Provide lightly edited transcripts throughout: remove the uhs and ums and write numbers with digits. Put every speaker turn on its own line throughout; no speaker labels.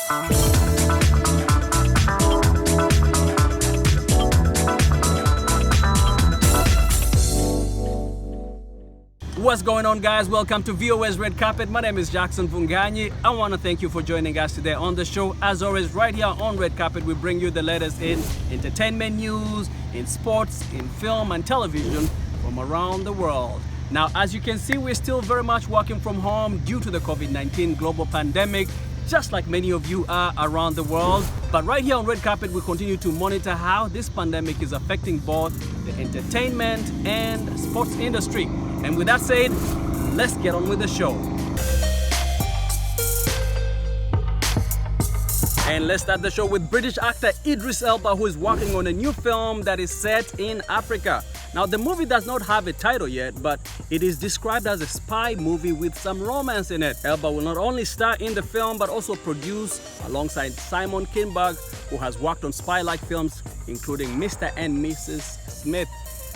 What's going on, guys? Welcome to VOS Red Carpet. My name is Jackson Vunganyi. I want to thank you for joining us today on the show. As always, right here on Red Carpet, we bring you the latest in entertainment news, in sports, in film and television from around the world. Now, as you can see, we're still very much working from home due to the COVID-19 global pandemic, just like many of you are around the world. But right here on Red Carpet, we continue to monitor how this pandemic is affecting both the entertainment and sports industry. And with that said, let's get on with the show. And let's start the show with British actor Idris Elba, who is working on a new film that is set in Africa. Now, the movie does not have a title yet, but it is described as a spy movie with some romance in it. Elba will not only star in the film, but also produce alongside Simon Kinberg, who has worked on spy-like films, including Mr. and Mrs. Smith.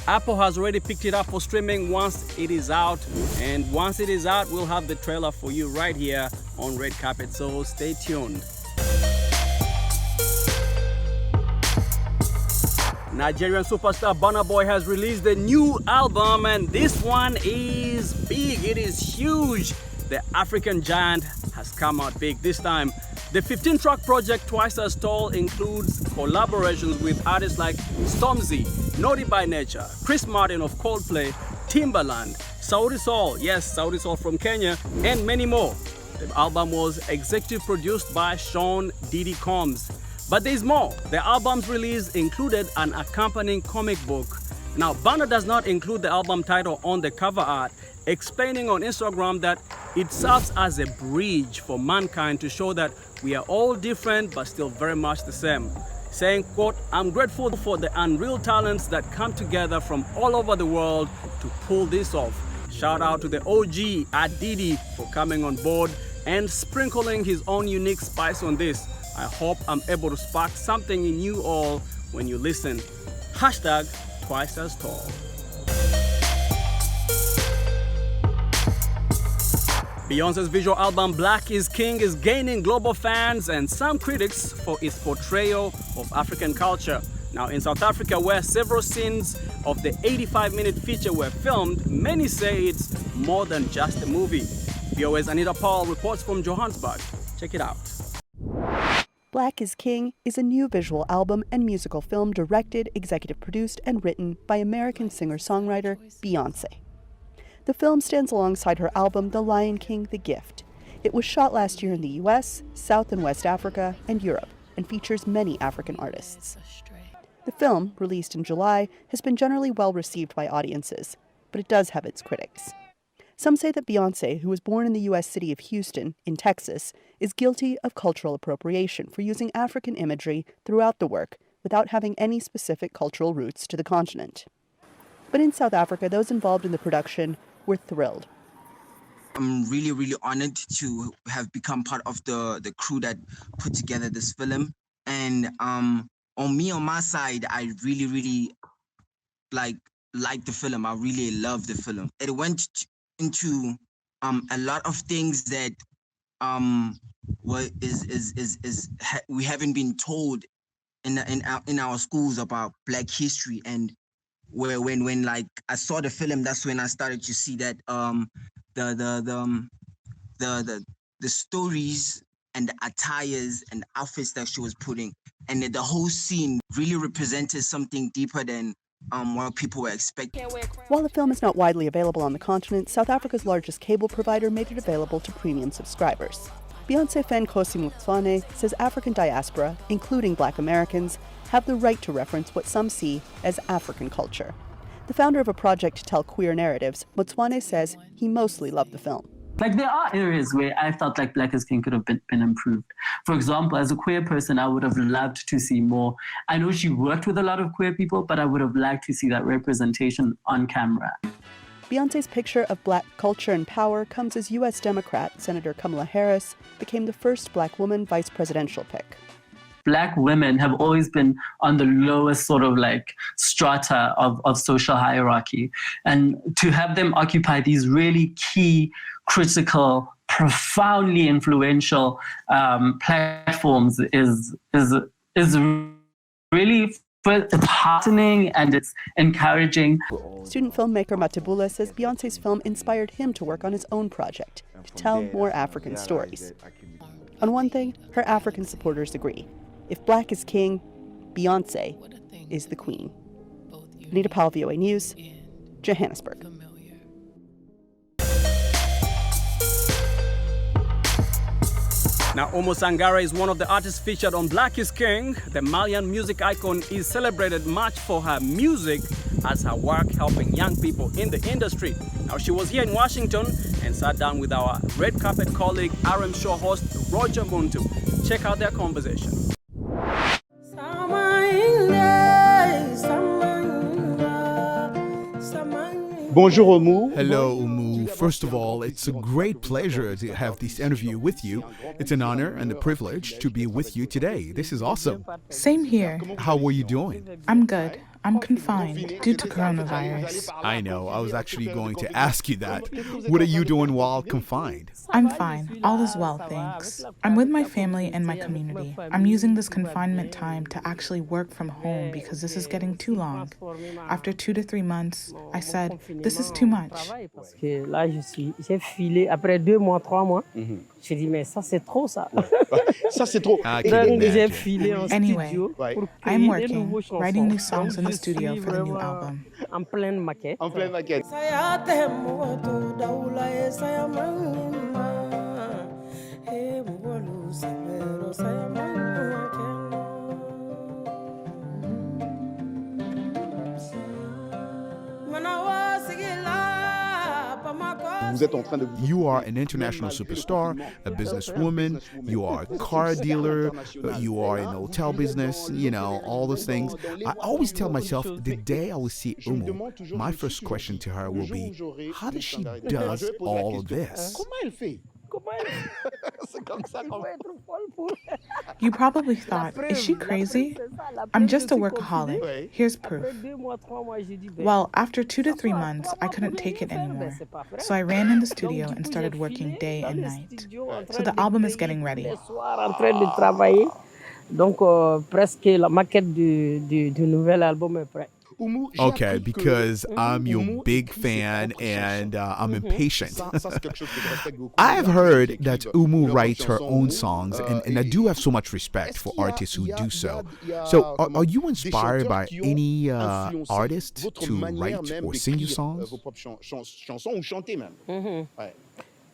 Apple has already picked it up for streaming once it is out, and once it is out, we'll have the trailer for you right here on Red Carpet, so stay tuned. Nigerian superstar Burna Boy has released a new album, and this one is big. It is huge. The African giant has come out big this time. The 15-track project, Twice as Tall, includes collaborations with artists like Stormzy, Naughty by Nature, Martin of Coldplay, Timbaland, Sauti Sol, yes, Sauti Sol from Kenya, and many more. The album was executive produced by Sean Diddy Combs. But there's more. The album's release included an accompanying comic book. Now, Burna does not include the album title on the cover art, explaining on Instagram that it serves as a bridge for mankind to show that we are all different but still very much the same. Saying, quote, "I'm grateful for the unreal talents that come together from all over the world to pull this off. Shout out to the OG at Diddy for coming on board and sprinkling his own unique spice on this. I hope I'm able to spark something in you all when you listen. Hashtag Twice as Tall." Beyonce's visual album Black is King is gaining global fans and some critics for its portrayal of African culture. Now, in South Africa, where several scenes of the 85-minute feature were filmed, many say it's more than just a movie. VOA's Anita Paul reports from Johannesburg. Check it out.
Black is King is a new visual album and musical film directed, executive produced, and written by American singer-songwriter Beyoncé. The film stands alongside her album The Lion King, The Gift. It was shot last year in the US, South and West Africa, and Europe, and features many African artists. The film, released in July, has been generally well received by audiences, but it does have its critics. Some say that Beyoncé, who was born in the U.S. city of Houston, in Texas, is guilty of cultural appropriation for using African imagery throughout the work without having any specific cultural roots to the continent. But in South Africa, those involved in the production were thrilled.
I'm really, really honored to have become part of the crew that put together this film. And on my side, I really, really like the film. I really love the film. It went into a lot of things that we haven't been told in our schools about Black history. And when like I saw the film, that's when I started to see that the stories and the attires and the outfits that she was putting, and the whole scene really represented something deeper than what people were expecting.
While the film is not widely available on the continent, South Africa's largest cable provider made it available to premium subscribers. Beyoncé fan Nkosi Motsoane says African diaspora, including Black Americans, have the right to reference what some see as African culture. The founder of a project to tell queer narratives, Motsoane says he mostly loved the film.
Like, there are areas where I felt like Black is King could have been improved. For example, as a queer person, I would have loved to see more. I know she worked with a lot of queer people, but I would have liked to see that representation on camera.
Beyoncé's picture of Black culture and power comes as U.S. Democrat Senator Kamala Harris became the first Black woman vice presidential pick.
Black women have always been on the lowest sort of like strata of social hierarchy. And to have them occupy these really key, critical profoundly influential platforms is really it's heartening and it's encouraging.
Student filmmaker Matebula says Beyonce's film inspired him to work on his own project, to tell more African stories. On one thing, her African supporters agree. If Black is king, Beyonce is the queen. Anita Powell, VOA News, Johannesburg.
Now, Oumou Sangaré is one of the artists featured on Black is King. The Malian music icon is celebrated much for her music as her work helping young people in the industry. Now, she was here in Washington and sat down with our red carpet colleague, RM show host Roger Muntu. Check out their conversation.
Bonjour, Oumou.
Hello, Oumou. First of all, it's a great pleasure to have this interview with you. It's an honor and a privilege to be with you today. This is awesome.
Same here.
How are you doing?
I'm good. I'm confined due to coronavirus.
I know. I was actually going to ask you that. What are you doing while confined?
I'm fine. All is well, thanks. I'm with my family and my community. I'm using this confinement time to actually work from home because this is getting too long. After 2 to 3 months, I said, this is too much.
J'ai filé après 2 mois, 3 mois. J'ai dit mais ça c'est trop ça.
Ça c'est trop.
Donc j'ai filé en
Anyway,
studio pour
I'm
créer des
working,
nouveaux chansons.
writing new songs in the
Je
studio
suis
for the new
vraiment
album.
En pleine maquette.
En pleine maquette. Vous êtes en train de...
You are an international superstar, a businesswoman, you are a car dealer, you are in the hotel business, you know, all those things. I always tell myself, the day I will see Oumou, my first question to her will be, how does she does all of this?
Comment elle fait? C'est comme ça qu'on...
You probably thought, is she crazy? I'm just a workaholic. Here's proof. Well, after 2 to 3 months, I couldn't take it anymore. So I ran in the studio and started working day and night. So the album is getting ready.
Donc presque la maquette du nouvel album est prête.
Okay, because I'm your big fan and I'm impatient. I have heard that Oumou writes her own songs, and I do have so much respect for artists who do so. So, are you inspired by any artists to write or sing your songs?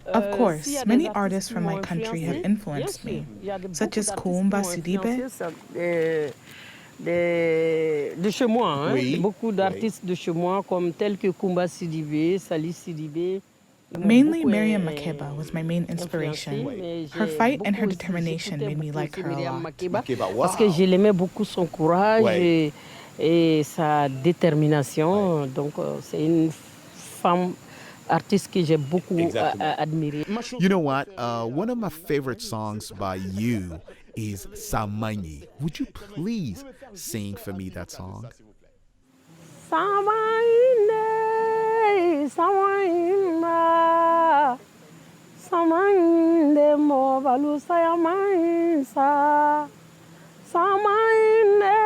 Of course, many artists from my country have influenced me, such as Oumou Sangaré.
De chez moi, hein?
Oui.
Beaucoup d'artistes de chez moi, comme tels que Kumba Sidibé, Sali Sidibé.
Mainly Miriam Makeba was my main inspiration. Her fight and her determination made me like her a lot.
Parce que je l'aimais beaucoup son courage et sa détermination. Donc c'est une femme artiste que j'ai beaucoup admirée.
You know what? One of my favorite songs by you is Samanyi. Would you please sing for me that song?
Samanyi, Samanyi, Samanyi, mo valu Samanyi sa, Samanyi,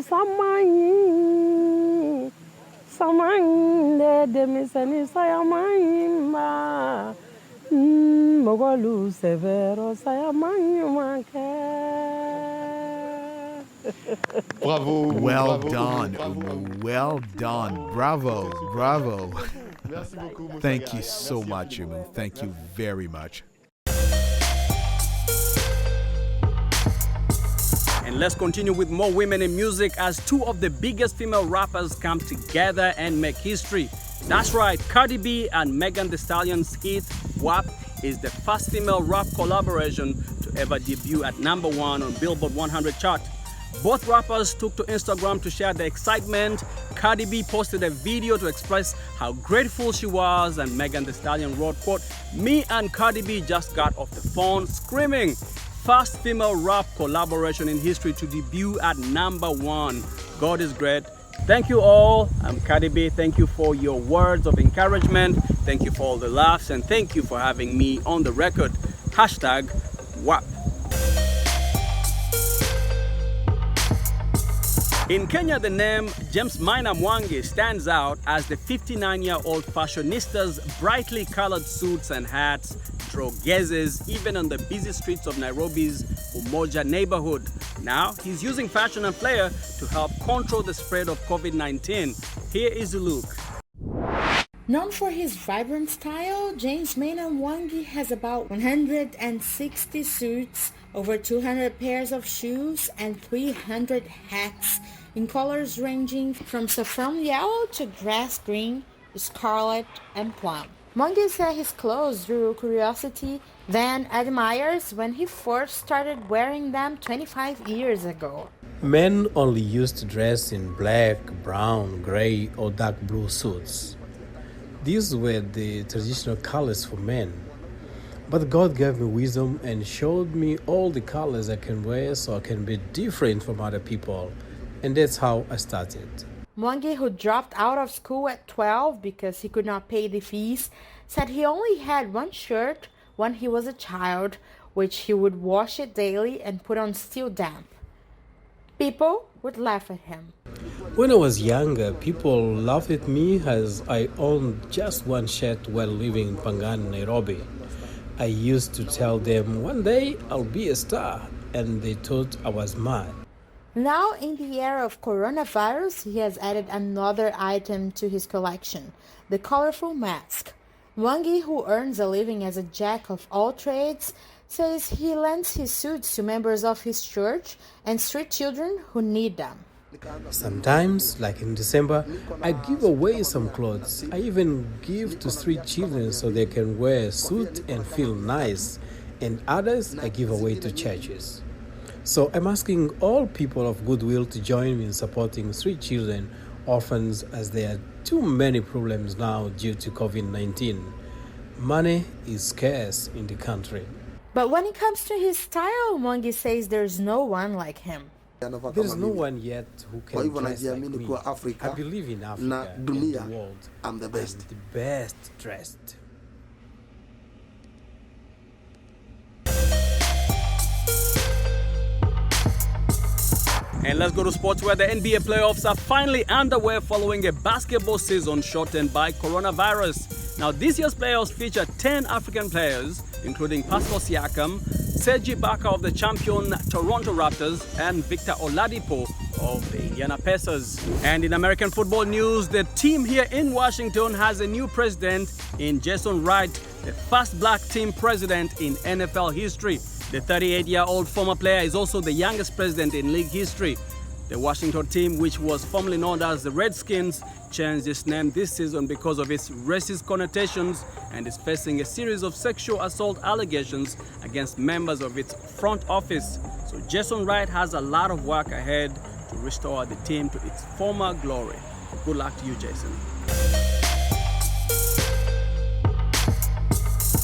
Samanyi, Samanyi, demisani Samanyi ma. Mogolu severo Samanyi manke.
Bravo.
Well done, Oumou. Well done. Bravo, bravo.
Merci beaucoup.
Thank you so much, Oumou. Thank you very much.
And let's continue with more women in music as 2 of the biggest female rappers come together and make history. That's right, Cardi B and Megan Thee Stallion's hit WAP is the first female rap collaboration to ever debut at #1 on Billboard 100 chart. Both rappers took to Instagram to share the excitement. Cardi B posted a video to express how grateful she was, and Megan Thee Stallion wrote, quote, "Me and Cardi B just got off the phone screaming." First female rap collaboration in history to debut at #1. God is great. Thank you all. I'm Cardi B. Thank you for your words of encouragement. Thank you for all the laughs, and thank you for having me on the record. Hashtag WAP. In Kenya, the name James Maina Mwangi stands out as the 59-year-old fashionista's brightly colored suits and hats draw gazes even on the busy streets of Nairobi's Umoja neighborhood. Now, he's using fashion and flair to help control the spread of COVID-19. Here is a look.
Known for his vibrant style, James Maina Mwangi has about 160 suits, over 200 pairs of shoes, and 300 hats in colors ranging from saffron yellow to grass green, scarlet, and plum. Mwangi said his clothes drew curiosity, then admirers when he first started wearing them 25 years ago.
Men only used to dress in black, brown, gray, or dark blue suits. These were the traditional colors for men. But God gave me wisdom and showed me all the colors I can wear so I can be different from other people. And that's how I started.
Mwangi, who dropped out of school at 12 because he could not pay the fees, said he only had one shirt when he was a child, which he would wash it daily and put on still damp. People would laugh at him.
When I was younger, people laughed at me as I owned just one shirt while living in Pangani, Nairobi. I used to tell them one day I'll be a star, and they thought I was mad.
Now, in the era of coronavirus, he has added another item to his collection, the colorful mask. Mwangi, who earns a living as a jack of all trades, says he lends his suits to members of his church and street children who need them.
Sometimes, like in December, I give away some clothes. I even give to street children so they can wear a suit and feel nice, and others I give away to churches. So I'm asking all people of goodwill to join me in supporting street children, orphans, as there are too many problems now due to COVID-19. Money is scarce in the country.
But when it comes to his style, Mwangi says there's no one like him.
There's no one yet who can dress like me. I believe in Africa and the world.
I'm the best.
I'm the best dressed.
And let's go to sports, where the NBA playoffs are finally underway following a basketball season shortened by coronavirus. Now, this year's playoffs feature 10 African players, including Pascal Siakam, Serge Ibaka of the champion Toronto Raptors, and Victor Oladipo of the Indiana Pacers. And in American football news, the team here in Washington has a new president in Jason Wright, the first black team president in NFL history. The 38-year-old former player is also the youngest president in league history. The Washington team, which was formerly known as the Redskins, changed its name this season because of its racist connotations and is facing a series of sexual assault allegations against members of its front office. So Jason Wright has a lot of work ahead to restore the team to its former glory. Good luck to you, Jason.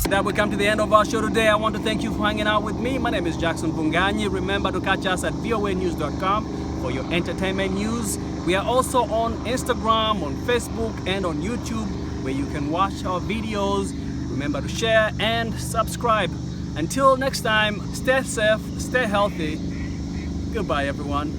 That we come to the end of our show today. I want to thank you for hanging out with me. My name is Jackson Bunganyi. Remember to catch us at voanews.com for your entertainment news. We are also on Instagram, on Facebook, and on YouTube, where you can watch our videos. Remember to share and subscribe. Until next time, stay safe, stay healthy. Goodbye, everyone.